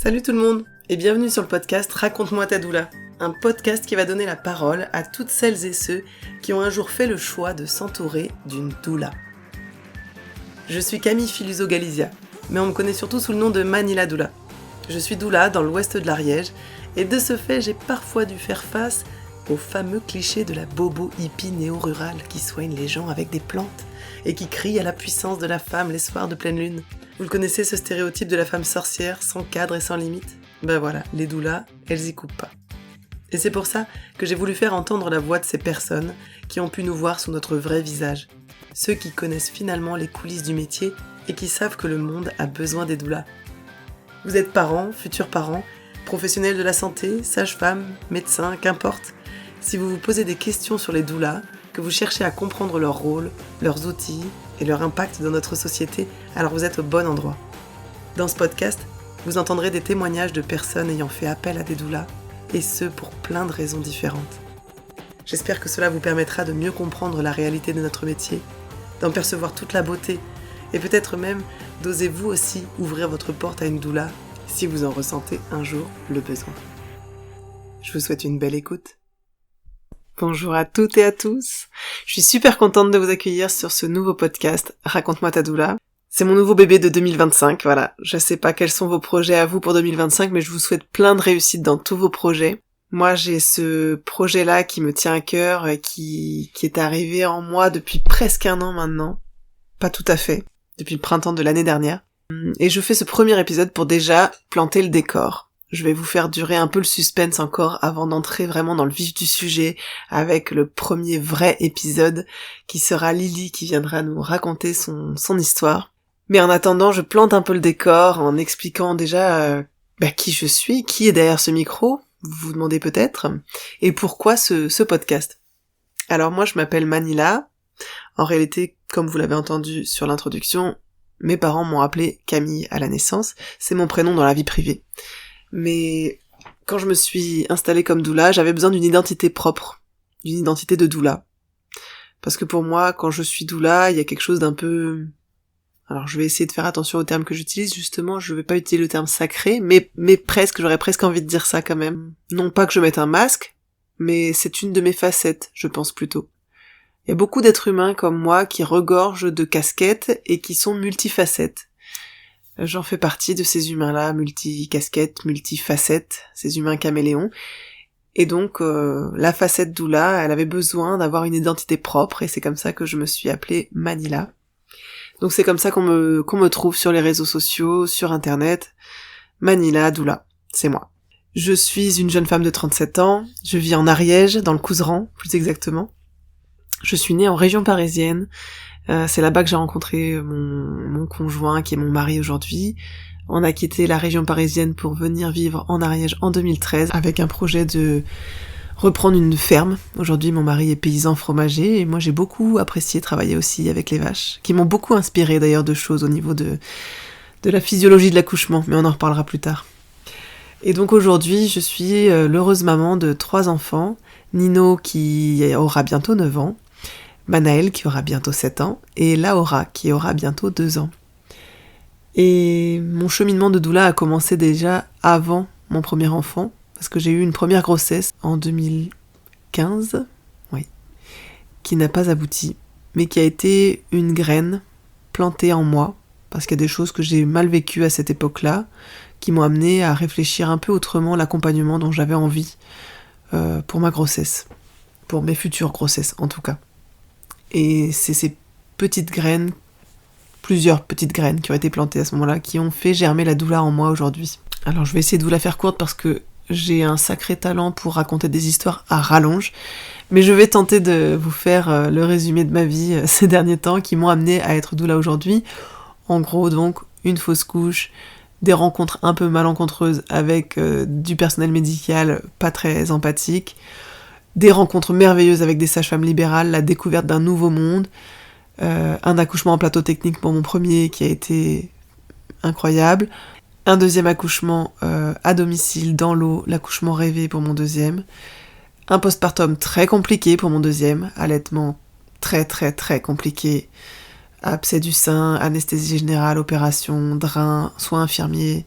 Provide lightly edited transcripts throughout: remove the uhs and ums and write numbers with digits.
Salut tout le monde et bienvenue sur le podcast Raconte-moi ta doula, un podcast qui va donner la parole à toutes celles et ceux qui ont un jour fait le choix de s'entourer d'une doula. Je suis Camille Filuso-Galizia, mais on me connaît surtout sous le nom de Manila Doula. Je suis doula dans l'ouest de l'Ariège et de ce fait j'ai parfois dû faire face au fameux cliché de la bobo hippie néo-rurale qui soigne les gens avec des plantes et qui crie à la puissance de la femme les soirs de pleine lune. Vous le connaissez, ce stéréotype de la femme sorcière, sans cadre et sans limite ? Ben voilà, les doulas, elles y coupent pas. Et c'est pour ça que j'ai voulu faire entendre la voix de ces personnes qui ont pu nous voir sous notre vrai visage. Ceux qui connaissent finalement les coulisses du métier et qui savent que le monde a besoin des doulas. Vous êtes parents, futurs parents, professionnels de la santé, sages-femmes, médecins, qu'importe. Si vous vous posez des questions sur les doulas, que vous cherchez à comprendre leur rôle, leurs outils et leur impact dans notre société, alors vous êtes au bon endroit. Dans ce podcast, vous entendrez des témoignages de personnes ayant fait appel à des doulas, et ce pour plein de raisons différentes. J'espère que cela vous permettra de mieux comprendre la réalité de notre métier, d'en percevoir toute la beauté, et peut-être même d'oser vous aussi ouvrir votre porte à une doula, si vous en ressentez un jour le besoin. Je vous souhaite une belle écoute. Bonjour à toutes et à tous. Je suis super contente de vous accueillir sur ce nouveau podcast Raconte-moi ta doula. C'est mon nouveau bébé de 2025, voilà. Je sais pas quels sont vos projets à vous pour 2025, mais je vous souhaite plein de réussite dans tous vos projets. Moi, j'ai ce projet-là qui me tient à cœur et qui est arrivé en moi depuis presque un an maintenant. Pas tout à fait. Depuis le printemps de l'année dernière. Et je fais ce premier épisode pour déjà planter le décor. Je vais vous faire durer un peu le suspense encore avant d'entrer vraiment dans le vif du sujet avec le premier vrai épisode qui sera Lily qui viendra nous raconter son histoire. Mais en attendant, je plante un peu le décor en expliquant déjà qui je suis, qui est derrière ce micro, vous vous demandez peut-être, et pourquoi ce podcast. Alors moi je m'appelle Manila. En réalité, comme vous l'avez entendu sur l'introduction, mes parents m'ont appelée Camille à la naissance, c'est mon prénom dans la vie privée. Mais quand je me suis installée comme doula, j'avais besoin d'une identité propre, d'une identité de doula. Parce que pour moi, quand je suis doula, il y a quelque chose d'un peu... Alors je vais essayer de faire attention aux termes que j'utilise, justement, je vais pas utiliser le terme sacré, mais presque, j'aurais presque envie de dire ça quand même. Non pas que je mette un masque, mais c'est une de mes facettes, je pense plutôt. Il y a beaucoup d'êtres humains comme moi qui regorgent de casquettes et qui sont multifacettes. J'en fais partie de ces humains-là, multi-casquettes, multi-facettes, ces humains caméléons. Et donc, la facette doula, elle avait besoin d'avoir une identité propre, et c'est comme ça que je me suis appelée Manila. Donc c'est comme ça qu'on me trouve sur les réseaux sociaux, sur internet. Manila Doula, c'est moi. Je suis une jeune femme de 37 ans, je vis en Ariège, dans le Couserans, plus exactement. Je suis née en région parisienne. C'est là-bas que j'ai rencontré mon conjoint, qui est mon mari aujourd'hui. On a quitté la région parisienne pour venir vivre en Ariège en 2013, avec un projet de reprendre une ferme. Aujourd'hui, mon mari est paysan fromager, et moi j'ai beaucoup apprécié travailler aussi avec les vaches, qui m'ont beaucoup inspiré d'ailleurs de choses au niveau de la physiologie de l'accouchement, mais on en reparlera plus tard. Et donc aujourd'hui, je suis l'heureuse maman de 3 enfants, Nino qui aura bientôt 9 ans, Manaël qui aura bientôt 7 ans, et Laura qui aura bientôt 2 ans. Et mon cheminement de doula a commencé déjà avant mon premier enfant, parce que j'ai eu une première grossesse en 2015, qui n'a pas abouti, mais qui a été une graine plantée en moi, parce qu'il y a des choses que j'ai mal vécues à cette époque-là, qui m'ont amené à réfléchir un peu autrement l'accompagnement dont j'avais envie pour ma grossesse, pour mes futures grossesses en tout cas. Et c'est ces petites graines, plusieurs petites graines qui ont été plantées à ce moment-là, qui ont fait germer la doula en moi aujourd'hui. Alors je vais essayer de vous la faire courte parce que j'ai un sacré talent pour raconter des histoires à rallonge, mais je vais tenter de vous faire le résumé de ma vie ces derniers temps qui m'ont amené à être doula aujourd'hui. En gros donc, une fausse couche, des rencontres un peu malencontreuses avec du personnel médical pas très empathique, des rencontres merveilleuses avec des sages-femmes libérales, la découverte d'un nouveau monde, un accouchement en plateau technique pour mon premier qui a été incroyable, un deuxième accouchement à domicile dans l'eau, l'accouchement rêvé pour mon deuxième, un postpartum très compliqué pour mon deuxième, allaitement très très très compliqué, abcès du sein, anesthésie générale, opération, drain, soins infirmiers,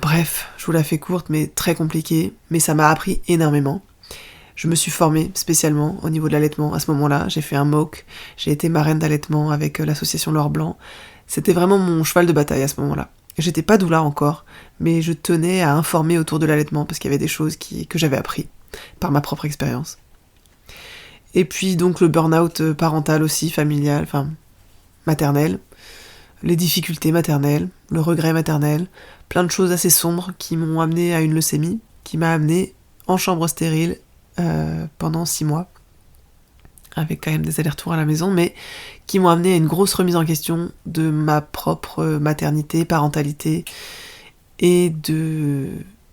Bref, je vous la fais courte, mais très compliquée, mais ça m'a appris énormément. Je me suis formée spécialement au niveau de l'allaitement à ce moment-là. J'ai fait un MOOC, j'ai été marraine d'allaitement avec l'association L'Or Blanc. C'était vraiment mon cheval de bataille à ce moment-là. J'étais pas doula encore, mais je tenais à informer autour de l'allaitement parce qu'il y avait des choses que j'avais appris par ma propre expérience. Et puis donc le burn-out parental aussi, familial, maternel, les difficultés maternelles, le regret maternel, plein de choses assez sombres qui m'ont amené à une leucémie, qui m'a amené en chambre stérile pendant 6 mois, avec quand même des allers-retours à la maison, mais qui m'ont amené à une grosse remise en question de ma propre maternité, parentalité, et de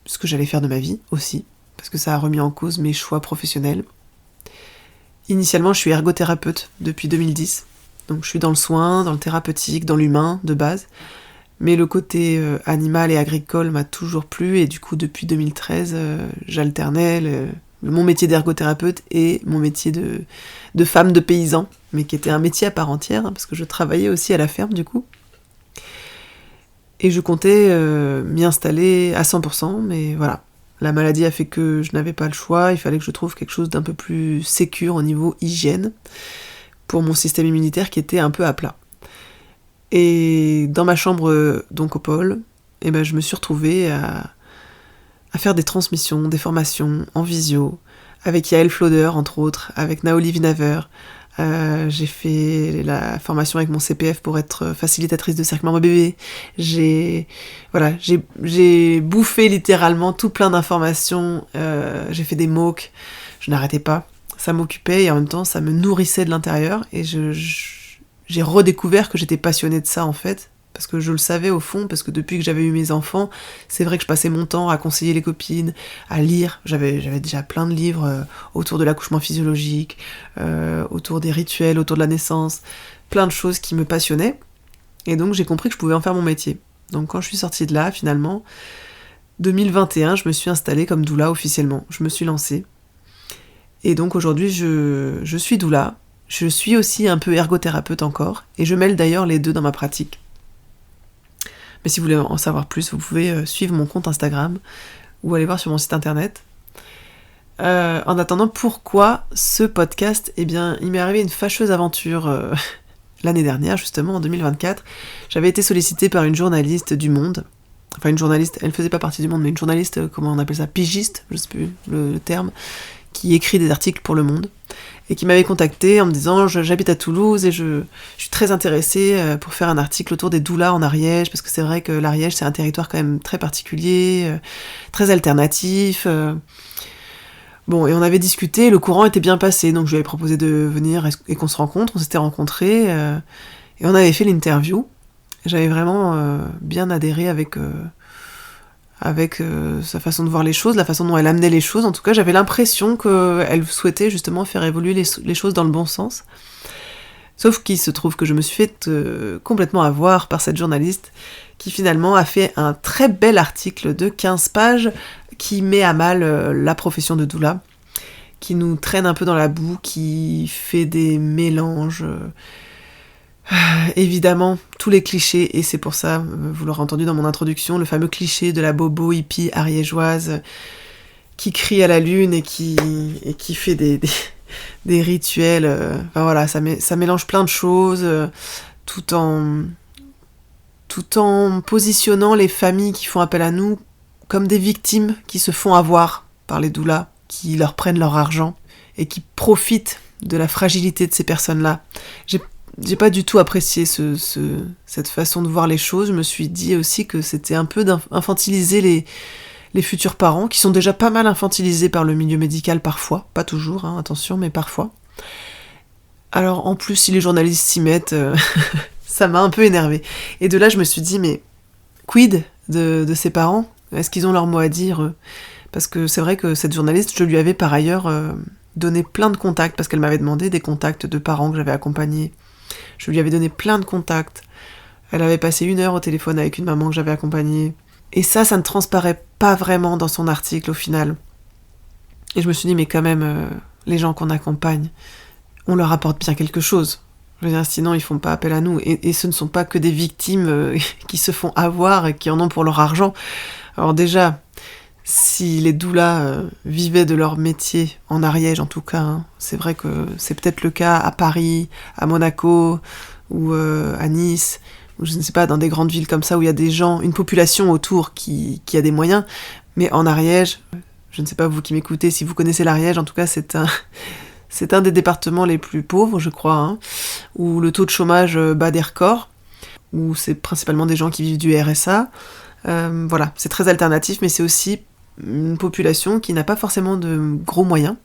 ce que j'allais faire de ma vie aussi, parce que ça a remis en cause mes choix professionnels. Initialement, je suis ergothérapeute depuis 2010, donc je suis dans le soin, dans le thérapeutique, dans l'humain de base, mais le côté animal et agricole m'a toujours plu, et du coup depuis 2013, j'alternais mon métier d'ergothérapeute et mon métier de femme de paysan, mais qui était un métier à part entière, parce que je travaillais aussi à la ferme du coup. Et je comptais m'y installer à 100%, mais voilà. La maladie a fait que je n'avais pas le choix, il fallait que je trouve quelque chose d'un peu plus sécure au niveau hygiène, pour mon système immunitaire qui était un peu à plat. Et dans ma chambre d'oncopole, je me suis retrouvée à faire des transmissions, des formations en visio, avec Yael Floder, entre autres, avec Naoli Vinaver. J'ai fait la formation avec mon CPF pour être facilitatrice de cercle maman-bébé. J'ai bouffé littéralement tout plein d'informations. J'ai fait des MOOC, je n'arrêtais pas. Ça m'occupait et en même temps, ça me nourrissait de l'intérieur. Et j'ai redécouvert que j'étais passionnée de ça, en fait. Parce que je le savais au fond, parce que depuis que j'avais eu mes enfants, c'est vrai que je passais mon temps à conseiller les copines, à lire. J'avais déjà plein de livres autour de l'accouchement physiologique, autour des rituels, autour de la naissance, plein de choses qui me passionnaient. Et donc j'ai compris que je pouvais en faire mon métier. Donc quand je suis sortie de là, finalement, 2021, je me suis installée comme doula officiellement. Je me suis lancée. Et donc aujourd'hui, je suis doula. Je suis aussi un peu ergothérapeute encore. Et je mêle d'ailleurs les deux dans ma pratique. Mais si vous voulez en savoir plus, vous pouvez suivre mon compte Instagram ou aller voir sur mon site internet. En attendant, pourquoi ce podcast ? Eh bien, il m'est arrivé une fâcheuse aventure l'année dernière, justement, en 2024. J'avais été sollicitée par une journaliste du Monde. Enfin, une journaliste, elle ne faisait pas partie du Monde, mais une journaliste, comment on appelle ça, pigiste, je ne sais plus le terme, qui écrit des articles pour Le Monde, et qui m'avait contactée en me disant « J'habite à Toulouse et je suis très intéressée pour faire un article autour des doulas en Ariège, parce que c'est vrai que l'Ariège, c'est un territoire quand même très particulier, très alternatif. » Bon, et on avait discuté, le courant était bien passé, donc je lui avais proposé de venir et qu'on se rencontre, on s'était rencontrés, et on avait fait l'interview. J'avais vraiment bien adhéré avec sa façon de voir les choses, la façon dont elle amenait les choses. En tout cas, j'avais l'impression qu'elle souhaitait justement faire évoluer les choses dans le bon sens. Sauf qu'il se trouve que je me suis fait complètement avoir par cette journaliste qui finalement a fait un très bel article de 15 pages qui met à mal la profession de doula, qui nous traîne un peu dans la boue, qui fait des mélanges... évidemment, tous les clichés, et c'est pour ça, vous l'aurez entendu dans mon introduction, le fameux cliché de la bobo hippie ariégeoise qui crie à la lune et qui fait des rituels. Enfin voilà, ça mélange plein de choses, tout en positionnant les familles qui font appel à nous comme des victimes qui se font avoir par les doulas, qui leur prennent leur argent et qui profitent de la fragilité de ces personnes-là. J'ai pas du tout apprécié cette façon de voir les choses. Je me suis dit aussi que c'était un peu d'infantiliser les futurs parents, qui sont déjà pas mal infantilisés par le milieu médical parfois, pas toujours, hein, attention, mais parfois. Alors en plus, si les journalistes s'y mettent, ça m'a un peu énervée. Et de là, je me suis dit, mais quid de ces parents ? Est-ce qu'ils ont leur mot à dire ? Parce que c'est vrai que cette journaliste, je lui avais par ailleurs donné plein de contacts, parce qu'elle m'avait demandé des contacts de parents que j'avais accompagnés. Je lui avais donné plein de contacts. Elle avait passé 1 heure au téléphone avec une maman que j'avais accompagnée. Et ça ne transparaît pas vraiment dans son article au final. Et je me suis dit, mais quand même, les gens qu'on accompagne, on leur apporte bien quelque chose. Je veux dire, sinon ils font pas appel à nous. Et ce ne sont pas que des victimes qui se font avoir et qui en ont pour leur argent. Alors déjà, si les doulas vivaient de leur métier, en Ariège en tout cas, hein, c'est vrai que c'est peut-être le cas à Paris, à Monaco ou à Nice, ou je ne sais pas, dans des grandes villes comme ça où il y a des gens, une population autour qui a des moyens, mais en Ariège, je ne sais pas vous qui m'écoutez, si vous connaissez l'Ariège, en tout cas c'est un des départements les plus pauvres, je crois, hein, où le taux de chômage bat des records, où c'est principalement des gens qui vivent du RSA. Voilà, c'est très alternatif, mais c'est aussi une population qui n'a pas forcément de gros moyens.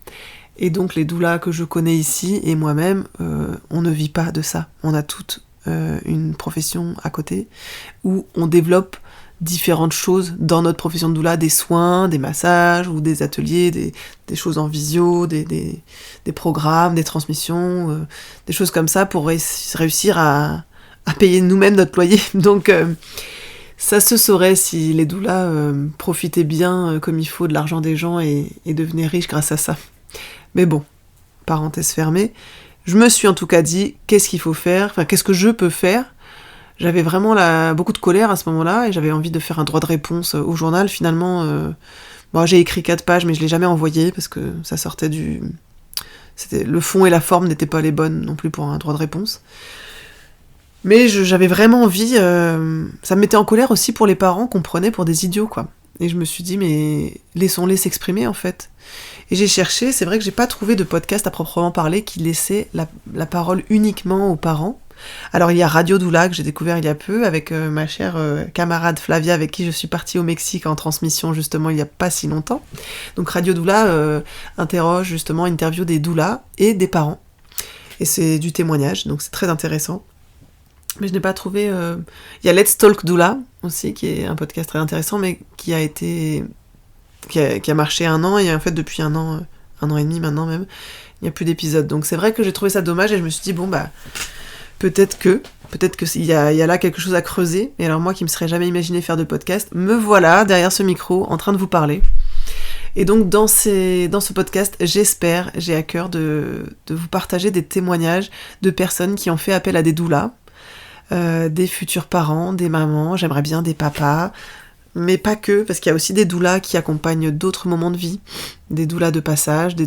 Et donc les doulas que je connais ici, et moi-même, on ne vit pas de ça. On a toute une profession à côté, où on développe différentes choses dans notre profession de doula, des soins, des massages, ou des ateliers, des choses en visio, des programmes, des transmissions, des choses comme ça pour réussir à payer nous-mêmes notre loyer. Donc ça se saurait si les doulas profitaient bien comme il faut de l'argent des gens et devenaient riches grâce à ça. Mais bon, parenthèse fermée, je me suis en tout cas dit, qu'est-ce qu'il faut faire, enfin qu'est-ce que je peux faire. J'avais vraiment beaucoup de colère à ce moment-là et j'avais envie de faire un droit de réponse au journal. Finalement, j'ai écrit 4 pages mais je l'ai jamais envoyé parce que ça sortait le fond et la forme n'étaient pas les bonnes non plus pour un droit de réponse. Mais j'avais vraiment envie, ça me mettait en colère aussi pour les parents qu'on prenait pour des idiots, quoi. Et je me suis dit, mais laissons-les s'exprimer, en fait. Et j'ai cherché, c'est vrai que j'ai pas trouvé de podcast à proprement parler qui laissait la parole uniquement aux parents. Alors il y a Radio Doula que j'ai découvert il y a peu avec ma chère camarade Flavia avec qui je suis partie au Mexique en transmission justement il y a pas si longtemps. Donc Radio Doula interroge justement, interview des doulas et des parents. Et c'est du témoignage, donc c'est très intéressant. Mais je n'ai pas trouvé... Il y a Let's Talk Doula aussi, qui est un podcast très intéressant, mais qui a marché 1 an, et en fait depuis 1 an et demi maintenant même, il n'y a plus d'épisodes. Donc c'est vrai que j'ai trouvé ça dommage, et je me suis dit, bon bah, peut-être qu'il y a là quelque chose à creuser, et alors moi qui me serais jamais imaginé faire de podcast, me voilà derrière ce micro, en train de vous parler. Et donc dans ce podcast, j'ai à cœur de vous partager des témoignages de personnes qui ont fait appel à des doulas, des futurs parents, des mamans, j'aimerais bien des papas, mais pas que, parce qu'il y a aussi des doulas qui accompagnent d'autres moments de vie, des doulas de passage, des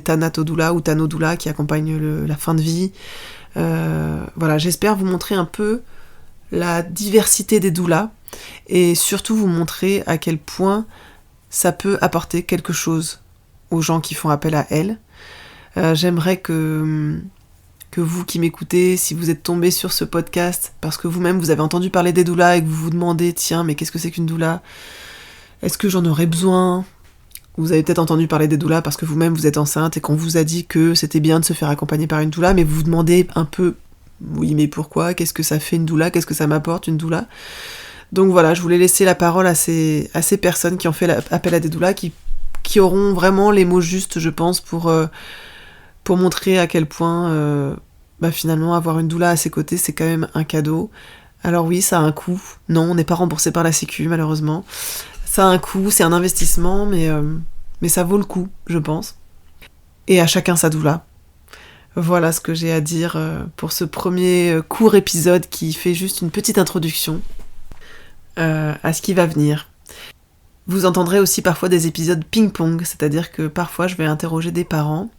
thanatodoulas ou tanodoulas qui accompagnent la fin de vie. Voilà, j'espère vous montrer un peu la diversité des doulas, et surtout vous montrer à quel point ça peut apporter quelque chose aux gens qui font appel à elles. J'aimerais que vous qui m'écoutez, si vous êtes tombé sur ce podcast parce que vous-même vous avez entendu parler des doulas et que vous vous demandez, tiens, mais qu'est-ce que c'est qu'une doula ? Est-ce que j'en aurais besoin ? Vous avez peut-être entendu parler des doulas parce que vous-même vous êtes enceinte et qu'on vous a dit que c'était bien de se faire accompagner par une doula, mais vous vous demandez un peu, oui, mais pourquoi ? Qu'est-ce que ça fait une doula ? Qu'est-ce que ça m'apporte une doula ? Donc voilà, je voulais laisser la parole à ces personnes qui ont fait appel à des doulas, qui auront vraiment les mots justes, je pense, pour montrer à quel point finalement avoir une doula à ses côtés, c'est quand même un cadeau. Alors oui, ça a un coût. Non, on n'est pas remboursé par la Sécu, malheureusement. Ça a un coût, c'est un investissement, mais ça vaut le coup, je pense. Et à chacun sa doula. Voilà ce que j'ai à dire pour ce premier court épisode qui fait juste une petite introduction à ce qui va venir. Vous entendrez aussi parfois des épisodes ping-pong, c'est-à-dire que parfois je vais interroger des parents,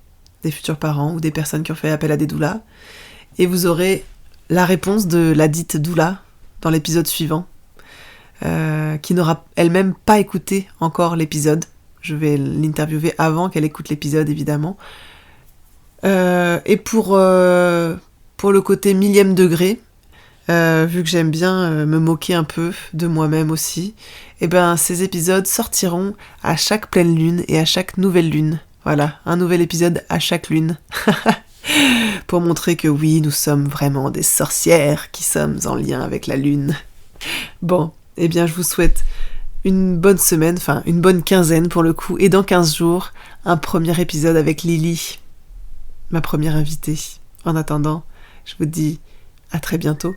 des futurs parents ou des personnes qui ont fait appel à des doulas, et vous aurez la réponse de la dite doula dans l'épisode suivant, qui n'aura elle-même pas écouté encore l'épisode. Je vais l'interviewer avant qu'elle écoute l'épisode, évidemment. Et pour le côté 1000e degré, vu que j'aime bien me moquer un peu de moi-même aussi, ces épisodes sortiront à chaque pleine lune et à chaque nouvelle lune. Voilà, un nouvel épisode à chaque lune. Pour montrer que oui, nous sommes vraiment des sorcières qui sommes en lien avec la lune. Bon, je vous souhaite une bonne semaine, enfin une bonne quinzaine pour le coup, et dans 15 jours, un premier épisode avec Lily, ma première invitée. En attendant, je vous dis à très bientôt.